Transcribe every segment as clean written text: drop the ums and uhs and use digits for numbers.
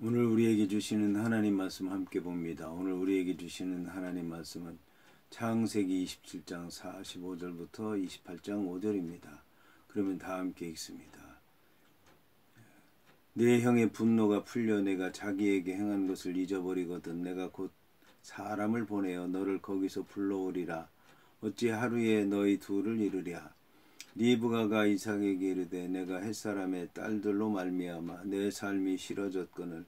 오늘 우리에게 주시는 하나님 말씀 함께 봅니다. 오늘 우리에게 주시는 하나님 말씀은 창세기 27장 45절부터 28장 5절입니다. 그러면 다 함께 읽습니다. 내 형의 분노가 풀려 내가 자기에게 행한 것을 잊어버리거든 내가 곧 사람을 보내어 너를 거기서 불러오리라. 어찌 하루에 너희 둘을 이루랴. 리브가가 이삭에게 이르되 내가 햇사람의 딸들로 말미암아 내 삶이 싫어졌거늘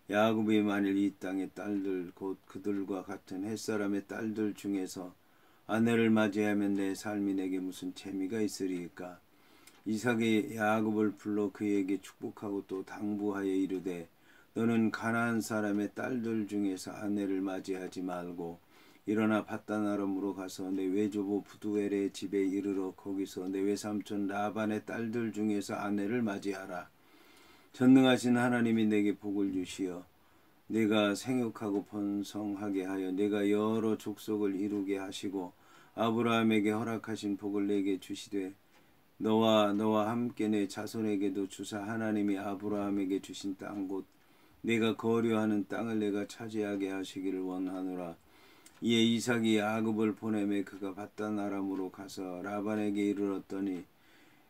야곱이 만일 이 땅의 딸들 곧 그들과 같은 햇사람의 딸들 중에서 아내를 맞이하면 내 삶이 내게 무슨 재미가 있으리이까. 이삭이 야곱을 불러 그에게 축복하고 또 당부하여 이르되 너는 가나안 사람의 딸들 중에서 아내를 맞이하지 말고 일어나 밧단 아람으로 가서 내 외조부 부두엘의 집에 이르러 거기서 내 외삼촌 라반의 딸들 중에서 아내를 맞이하라. 전능하신 하나님이 내게 복을 주시어 내가 생육하고 번성하게 하여 내가 여러 족속을 이루게 하시고 아브라함에게 허락하신 복을 내게 주시되 너와 함께 내 자손에게도 주사 하나님이 아브라함에게 주신 땅 곧 내가 거류하는 땅을 내가 차지하게 하시기를 원하노라. 이에 이삭이 야곱을 보내매 그가 밧단 아람으로 가서 라반에게 이르렀더니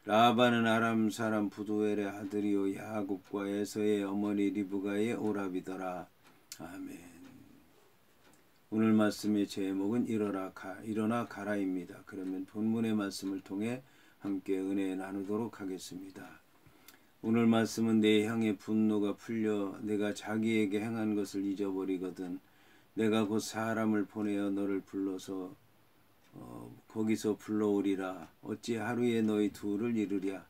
라반은 아람 사람 부두엘의 아들이요 야곱과 에서의 어머니 리브가의 오라비더라. 아멘. 오늘 말씀의 제목은 일어나 가라입니다. 그러면 본문의 말씀을 통해 함께 은혜 나누도록 하겠습니다. 오늘 말씀은 내 형의 분노가 풀려 내가 자기에게 행한 것을 잊어버리거든 내가 곧 사람을 보내어 너를 불러서 거기서 불러오리라. 어찌 하루에 너희 둘을 이루랴.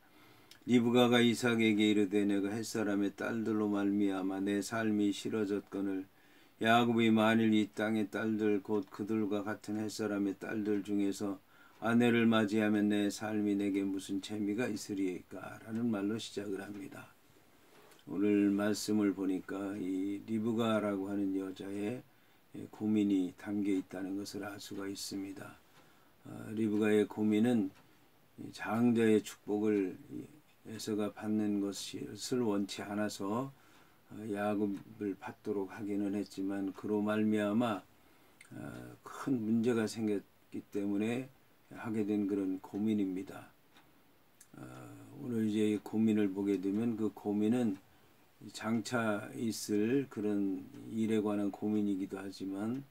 리브가가 이삭에게 이르되 내가 햇사람의 딸들로 말미암아 내 삶이 싫어졌거늘 야곱이 만일 이 땅의 딸들 곧 그들과 같은 햇사람의 딸들 중에서 아내를 맞이하면 내 삶이 내게 무슨 재미가 있으리까 라는 말로 시작을 합니다. 오늘 말씀을 보니까 이 리브가라고 하는 여자의 고민이 담겨 있다는 것을 알 수가 있습니다. 리브가의 고민은 장자의 축복을 에서가 받는 것을 원치 않아서 야곱을 받도록 하기는 했지만 그로 말미암아 큰 문제가 생겼기 때문에 하게 된 그런 고민입니다. 오늘 이제 고민을 보게 되면 그 고민은 장차 있을 그런 일에 관한 고민이기도 하지만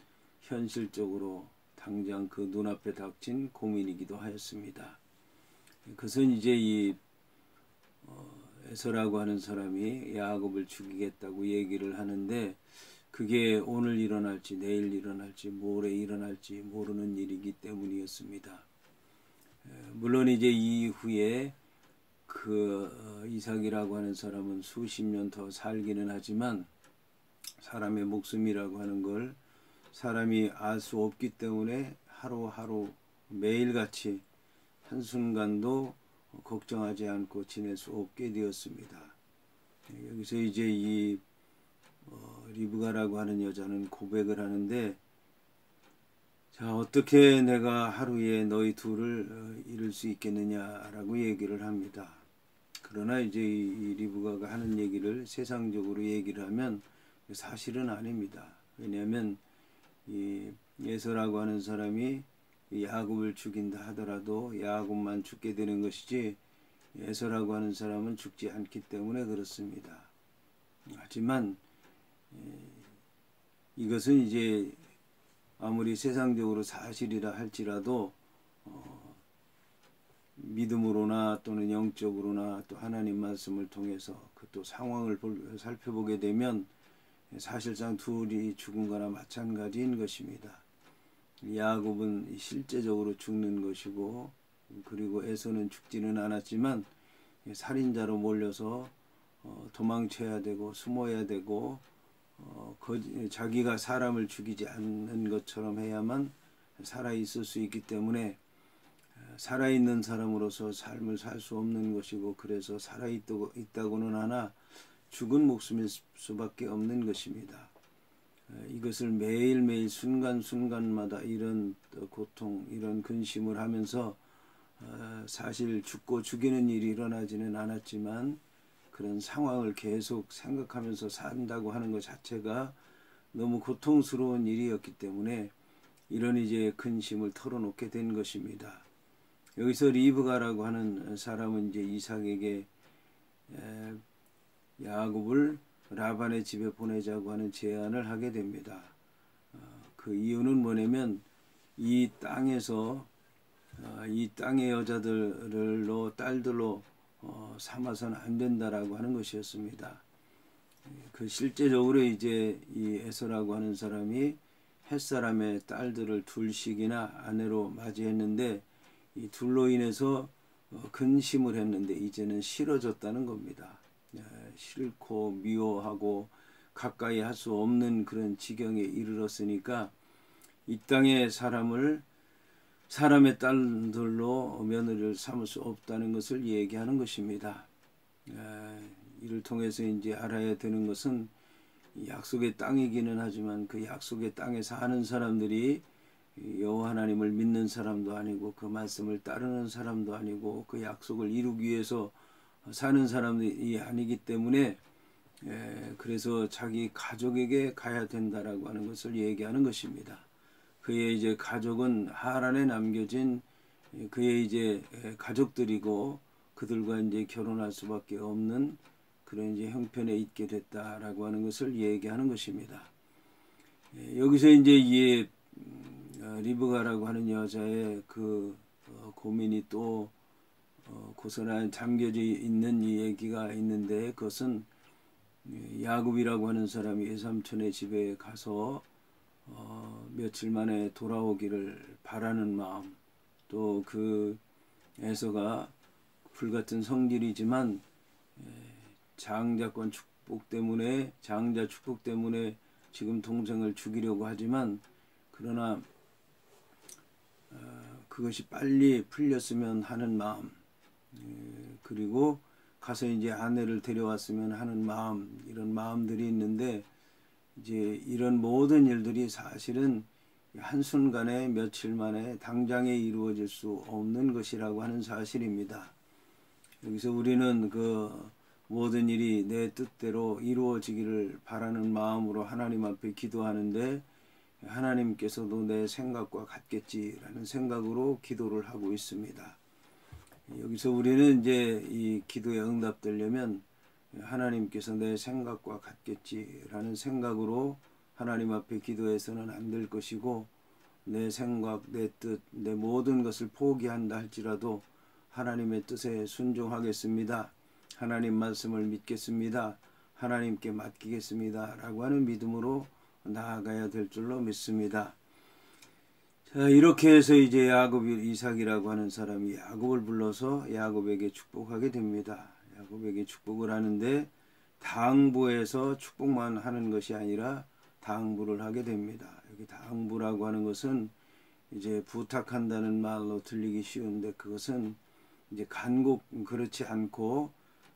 현실적으로 당장 그 눈앞에 닥친 고민이기도 하였습니다. 그것은 이제 이 에서라고 하는 사람이 야곱을 죽이겠다고 얘기를 하는데 그게 오늘 일어날지 내일 일어날지 모레 일어날지 모르는 일이기 때문이었습니다. 물론 이제 이후에 그 이삭이라고 하는 사람은 수십 년 더 살기는 하지만 사람의 목숨이라고 하는 걸 사람이 알 수 없기 때문에 하루하루 매일같이 한순간도 걱정하지 않고 지낼 수 없게 되었습니다. 여기서 이제 이 리브가라고 하는 여자는 고백을 하는데 자 어떻게 내가 하루에 너희 둘을 이룰 수 있겠느냐라고 얘기를 합니다. 그러나 이제 이 리브가가 하는 얘기를 세상적으로 얘기를 하면 사실은 아닙니다. 왜냐하면 이 에서라고 하는 사람이 야곱을 죽인다 하더라도 야곱만 죽게 되는 것이지 에서라고 하는 사람은 죽지 않기 때문에 그렇습니다. 하지만 이것은 이제 아무리 세상적으로 사실이라 할지라도 믿음으로나 또는 영적으로나 또 하나님 말씀을 통해서 그 또 상황을 살펴보게 되면 사실상 둘이 죽은 거나 마찬가지인 것입니다. 야곱은 실제적으로 죽는 것이고 그리고 에서는 죽지는 않았지만 살인자로 몰려서 도망쳐야 되고 숨어야 되고 자기가 사람을 죽이지 않는 것처럼 해야만 살아있을 수 있기 때문에 살아있는 사람으로서 삶을 살 수 없는 것이고 그래서 살아있다고는 하나 죽은 목숨일 수밖에 없는 것입니다. 이것을 매일매일 순간순간마다 이런 고통, 이런 근심을 하면서 사실 죽고 죽이는 일이 일어나지는 않았지만 그런 상황을 계속 생각하면서 산다고 하는 것 자체가 너무 고통스러운 일이었기 때문에 이런 이제 근심을 털어놓게 된 것입니다. 여기서 리브가라고 하는 사람은 이제 이삭에게 야곱을 라반의 집에 보내자고 하는 제안을 하게 됩니다. 그 이유는 뭐냐면 이 땅에서 이 땅의 여자들로 딸들로 삼아서는 안 된다라고 하는 것이었습니다. 그 실제적으로 이제 이 에서라고 하는 사람이 햇사람의 딸들을 둘씩이나 아내로 맞이했는데 이 둘로 인해서 근심을 했는데 이제는 싫어졌다는 겁니다. 싫고 미워하고 가까이 할 수 없는 그런 지경에 이르렀으니까 이 땅의 사람의 딸들로 며느리를 삼을 수 없다는 것을 얘기하는 것입니다. 이를 통해서 이제 알아야 되는 것은 약속의 땅이기는 하지만 그 약속의 땅에 사는 사람들이 여호와 하나님을 믿는 사람도 아니고 그 말씀을 따르는 사람도 아니고 그 약속을 이루기 위해서 사는 사람이 아니기 때문에 그래서 자기 가족에게 가야 된다라고 하는 것을 얘기하는 것입니다. 그의 이제 가족은 하란에 남겨진 그의 이제 가족들이고 그들과 이제 결혼할 수밖에 없는 그런 이제 형편에 있게 됐다라고 하는 것을 얘기하는 것입니다. 여기서 이제 이 리브가라고 하는 여자의 그 고민이 또 고스란히 잠겨져 있는 이 얘기가 있는데 그것은 야곱이라고 하는 사람이 외삼촌의 집에 가서 며칠 만에 돌아오기를 바라는 마음, 또 그 에서가 불같은 성질이지만 장자 축복 때문에 지금 동생을 죽이려고 하지만 그러나 그것이 빨리 풀렸으면 하는 마음, 그리고 가서 이제 아내를 데려왔으면 하는 마음, 이런 마음들이 있는데 이제 이런 모든 일들이 사실은 한순간에 며칠 만에 당장에 이루어질 수 없는 것이라고 하는 사실입니다. 여기서 우리는 그 모든 일이 내 뜻대로 이루어지기를 바라는 마음으로 하나님 앞에 기도하는데 하나님께서도 내 생각과 같겠지라는 생각으로 기도를 하고 있습니다. 여기서 우리는 이제 이 기도에 응답되려면 하나님께서 내 생각과 같겠지라는 생각으로 하나님 앞에 기도해서는 안 될 것이고 내 생각, 내 뜻, 내 모든 것을 포기한다 할지라도 하나님의 뜻에 순종하겠습니다. 하나님 말씀을 믿겠습니다. 하나님께 맡기겠습니다. 라고 하는 믿음으로 나아가야 될 줄로 믿습니다. 자, 이렇게 해서 이제 이삭이라고 하는 사람이 야곱을 불러서 야곱에게 축복하게 됩니다. 야곱에게 축복을 하는데 당부해서 축복만 하는 것이 아니라 당부를 하게 됩니다. 여기 당부라고 하는 것은 이제 부탁한다는 말로 들리기 쉬운데 그것은 이제 그렇지 않고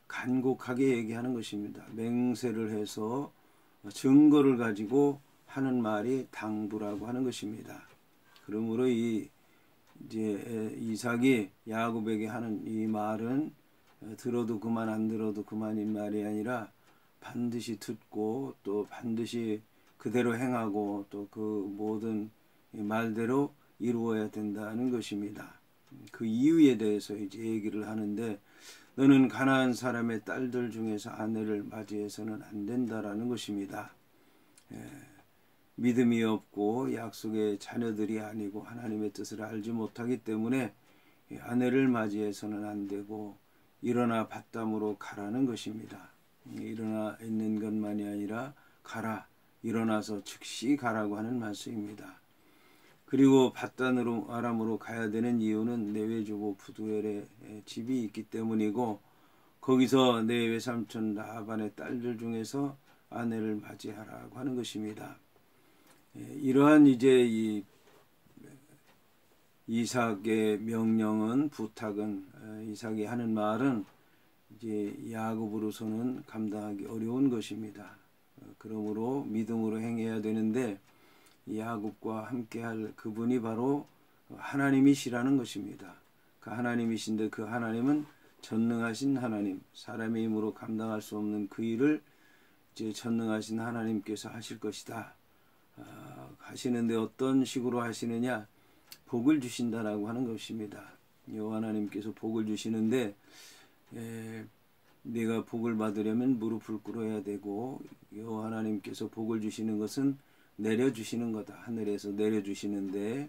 간곡하게 얘기하는 것입니다. 맹세를 해서 증거를 가지고 하는 말이 당부라고 하는 것입니다. 그러므로 이제 이삭이 야곱에게 하는 이 말은 들어도 그만 안 들어도 그만인 말이 아니라 반드시 듣고 또 반드시 그대로 행하고 또 그 모든 말대로 이루어야 된다는 것입니다. 그 이유에 대해서 이제 얘기를 하는데 너는 가나안 사람의 딸들 중에서 아내를 맞이해서는 안 된다라는 것입니다. 믿음이 없고 약속의 자녀들이 아니고 하나님의 뜻을 알지 못하기 때문에 아내를 맞이해서는 안 되고 일어나 밭담으로 가라는 것입니다. 일어나 있는 것만이 아니라 가라, 일어나서 즉시 가라고 하는 말씀입니다. 그리고 밧단 아람으로 가야 되는 이유는 내 외조부 부두엘의 집이 있기 때문이고 거기서 내 외삼촌 라반의 딸들 중에서 아내를 맞이하라고 하는 것입니다. 이러한 이제 이 이삭의 명령은 부탁은 이삭이 하는 말은 이제 야곱으로서는 감당하기 어려운 것입니다. 그러므로 믿음으로 행해야 되는데 야곱과 함께할 그분이 바로 하나님이시라는 것입니다. 그 하나님이신데 그 하나님은 전능하신 하나님, 사람의 힘으로 감당할 수 없는 그 일을 이제 전능하신 하나님께서 하실 것이다. 하시는데 어떤 식으로 하시느냐? 복을 주신다라고 하는 것입니다. 여호와 하나님께서 복을 주시는데 내가 복을 받으려면 무릎을 꿇어야 되고, 여호와 하나님께서 복을 주시는 것은 내려주시는 거다. 하늘에서 내려주시는데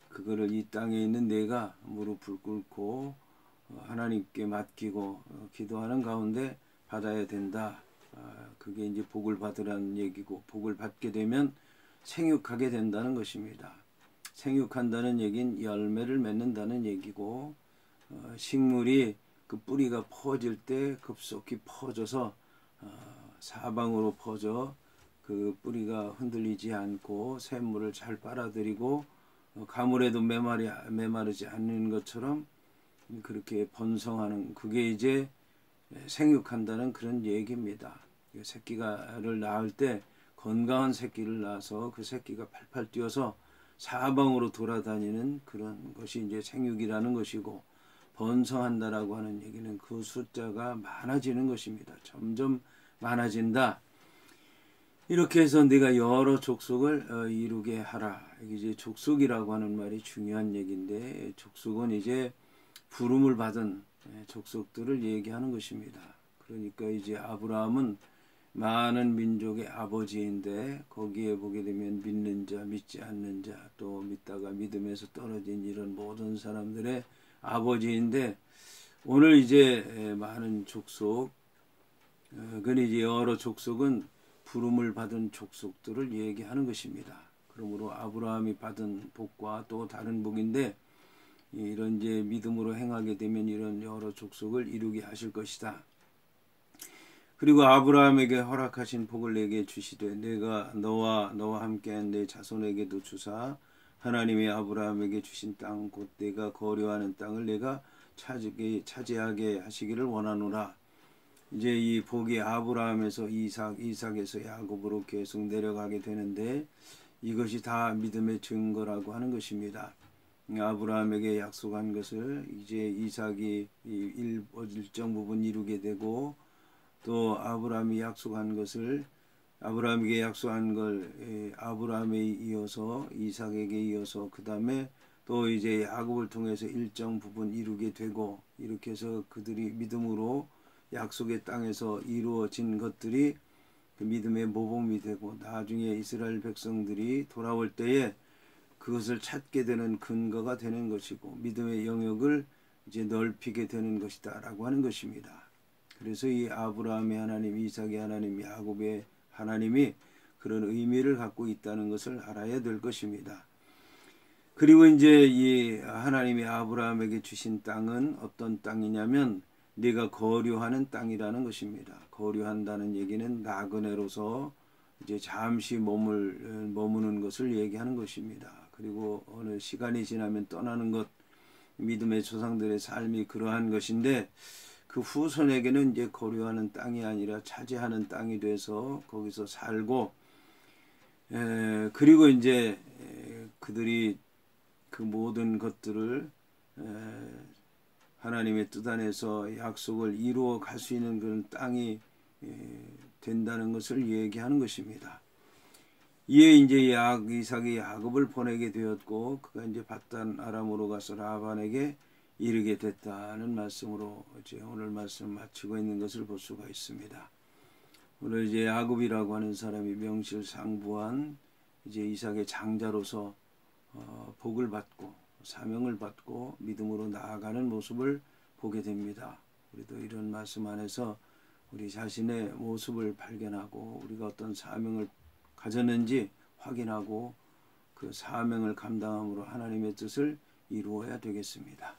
그거를 이 땅에 있는 내가 무릎을 꿇고 하나님께 맡기고 기도하는 가운데 받아야 된다. 그게 이제 복을 받으라는 얘기고, 복을 받게 되면 생육하게 된다는 것입니다. 생육한다는 얘기는 열매를 맺는다는 얘기고, 식물이 그 뿌리가 퍼질 때 급속히 퍼져서 사방으로 퍼져 그 뿌리가 흔들리지 않고 샘물을 잘 빨아들이고 가물에도 메마르지 않는 것처럼 그렇게 번성하는, 그게 이제 생육한다는 그런 얘기입니다. 새끼를 낳을 때 건강한 새끼를 낳아서 그 새끼가 팔팔 뛰어서 사방으로 돌아다니는 그런 것이 이제 생육이라는 것이고, 번성한다라고 하는 얘기는 그 숫자가 많아지는 것입니다. 점점 많아진다. 이렇게 해서 네가 여러 족속을 이루게 하라. 이제 족속이라고 하는 말이 중요한 얘기인데, 족속은 이제 부름을 받은 족속들을 얘기하는 것입니다. 그러니까 이제 아브라함은 많은 민족의 아버지인데, 거기에 보게 되면 믿는 자, 믿지 않는 자, 또 믿다가 믿음에서 떨어진 이런 모든 사람들의 아버지인데, 오늘 이제 많은 족속, 그건 이제 여러 족속은 부름을 받은 족속들을 얘기하는 것입니다. 그러므로 아브라함이 받은 복과 또 다른 복인데, 이런 이제 믿음으로 행하게 되면 이런 여러 족속을 이루게 하실 것이다. 그리고 아브라함에게 허락하신 복을 내게 주시되 내가 너와 함께한 내 자손에게도 주사 하나님이 아브라함에게 주신 땅 곧 내가 거류하는 땅을 내가 차지하게 하시기를 원하노라. 이제 이 복이 아브라함에서 이삭에서 야곱으로 계속 내려가게 되는데, 이것이 다 믿음의 증거라고 하는 것입니다. 아브라함에게 약속한 것을 이제 이삭이 일정 부분 이루게 되고, 또 아브라함이 약속한 것을 아브라함에게 약속한 걸 아브라함에 이어서 이삭에게 이어서 그 다음에 또 이제 야곱을 통해서 일정 부분 이루게 되고, 이렇게 해서 그들이 믿음으로 약속의 땅에서 이루어진 것들이 그 믿음의 모범이 되고, 나중에 이스라엘 백성들이 돌아올 때에 그것을 찾게 되는 근거가 되는 것이고, 믿음의 영역을 이제 넓히게 되는 것이다 라고 하는 것입니다. 그래서 이 아브라함의 하나님, 이삭의 하나님, 야곱의 하나님이 그런 의미를 갖고 있다는 것을 알아야 될 것입니다. 그리고 이제 이 하나님이 아브라함에게 주신 땅은 어떤 땅이냐면 네가 거류하는 땅이라는 것입니다. 거류한다는 얘기는 나그네로서 이제 잠시 머무는 것을 얘기하는 것입니다. 그리고 어느 시간이 지나면 떠나는 것, 믿음의 조상들의 삶이 그러한 것인데, 그 후손에게는 이제 거류하는 땅이 아니라 차지하는 땅이 돼서 거기서 살고, 그리고 이제 그들이 그 모든 것들을 하나님의 뜻 안에서 약속을 이루어 갈 수 있는 그런 땅이 된다는 것을 얘기하는 것입니다. 이에 이제 이삭이 야곱을 보내게 되었고, 그가 이제 밧단 아람으로 가서 라반에게 이르게 됐다는 말씀으로 이제 오늘 말씀 마치고 있는 것을 볼 수가 있습니다. 오늘 이제 야곱이라고 하는 사람이 명실상부한 이제 이삭의 장자로서 복을 받고 사명을 받고 믿음으로 나아가는 모습을 보게 됩니다. 우리도 이런 말씀 안에서 우리 자신의 모습을 발견하고 우리가 어떤 사명을 가졌는지 확인하고 그 사명을 감당함으로 하나님의 뜻을 이루어야 되겠습니다.